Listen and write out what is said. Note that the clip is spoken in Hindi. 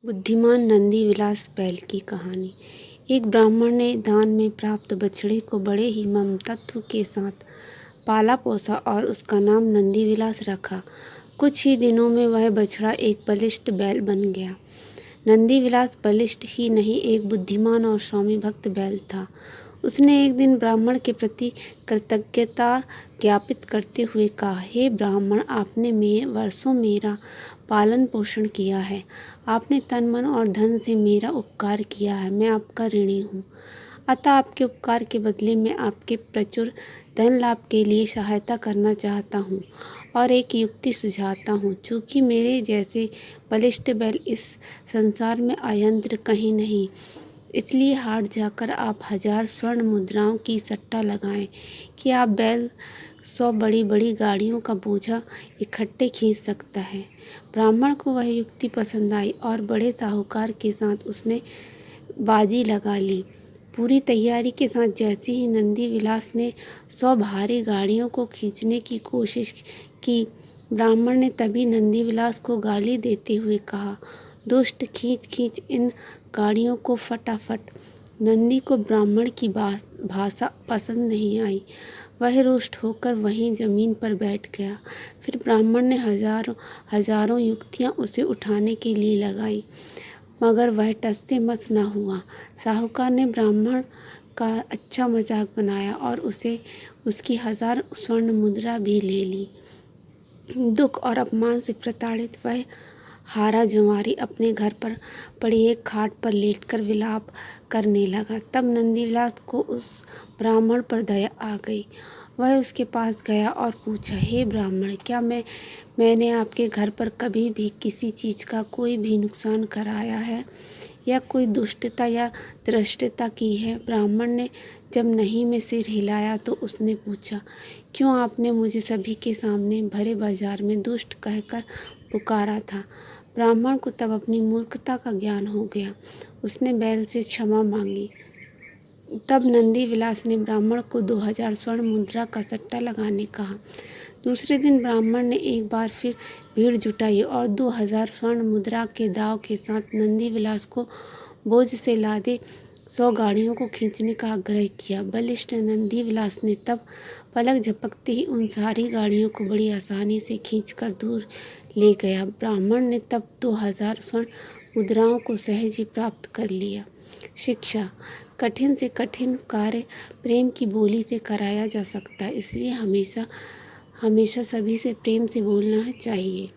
बुद्धिमान नंदी विलास बैल की कहानी। एक ब्राह्मण ने दान में प्राप्त बछड़े को बड़े ही ममत्व के साथ पाला पोसा और उसका नाम नंदी विलास रखा। कुछ ही दिनों में वह बछड़ा एक बलिष्ठ बैल बन गया। नंदी विलास बलिष्ठ ही नहीं, एक बुद्धिमान और स्वामी भक्त बैल था। उसने एक दिन ब्राह्मण के प्रति कृतज्ञता ज्ञापित करते हुए कहा, हे ब्राह्मण, आपने वर्षों मेरा पालन पोषण किया है। आपने तन मन और धन से मेरा उपकार किया है। मैं आपका ऋणी हूँ। अतः आपके उपकार के बदले में आपके प्रचुर धन लाभ के लिए सहायता करना चाहता हूँ और एक युक्ति सुझाता हूँ। चूँकि मेरे जैसे बलिष्ठ बैल इस संसार में अयंत्र कहीं नहीं, इसलिए हाट जाकर आप 1000 स्वर्ण मुद्राओं की सट्टा लगाएं कि आप बैल 100 बड़ी बड़ी गाड़ियों का बोझा इकट्ठे खींच सकता है। ब्राह्मण को वह युक्ति पसंद आई और बड़े साहूकार के साथ उसने बाजी लगा ली। पूरी तैयारी के साथ जैसे ही नंदी विलास ने 100 भारी गाड़ियों को खींचने की कोशिश की, ब्राह्मण ने तभी नंदी विलास को गाली देते हुए कहा, दुष्ट, खींच खींच इन गाड़ियों को फटाफट। नंदी को ब्राह्मण की भाषा पसंद नहीं आई। वह रुष्ट होकर वहीं जमीन पर बैठ गया। फिर ब्राह्मण ने हजारों युक्तियां उसे उठाने के लिए लगाई, मगर वह टस से मस न हुआ। साहूकार ने ब्राह्मण का अच्छा मजाक बनाया और उसे उसकी 1000 स्वर्ण मुद्रा भी ले ली। दुख और अपमान से प्रताड़ित वह हारा जुआरी अपने घर पर पड़ी एक खाट पर लेटकर विलाप करने लगा। तब नंदीविलास को उस ब्राह्मण पर दया आ गई। वह उसके पास गया और पूछा, हे ब्राह्मण, क्या मैंने आपके घर पर कभी भी किसी चीज़ का कोई भी नुकसान कराया है या कोई दुष्टता या धृष्टता की है? ब्राह्मण ने जब नहीं में सिर हिलाया तो उसने पूछा, क्यों आपने मुझे सभी के सामने भरे बाजार में दुष्ट कहकर पुकारा था? ब्राह्मण को तब अपनी मूर्खता का ज्ञान हो गया। उसने बैल से क्षमा मांगी। तब नंदी विलास ने ब्राह्मण को 2000 स्वर्ण मुद्रा का सट्टा लगाने कहा। दूसरे दिन ब्राह्मण ने एक बार फिर भीड़ जुटाई और 2000 स्वर्ण मुद्रा के दाव के साथ नंदी विलास को बोझ से लादे 100 गाड़ियों को खींचने का आग्रह किया। बलिष्ठ नंदी विलास ने तब पलक झपकते ही उन सारी गाड़ियों को बड़ी आसानी से खींचकर दूर ले गया। ब्राह्मण ने तब 2000 स्वर्ण मुद्राओं को सहज ही प्राप्त कर लिया। शिक्षा: कठिन से कठिन कार्य प्रेम की बोली से कराया जा सकता है, इसलिए हमेशा सभी से प्रेम से बोलना चाहिए।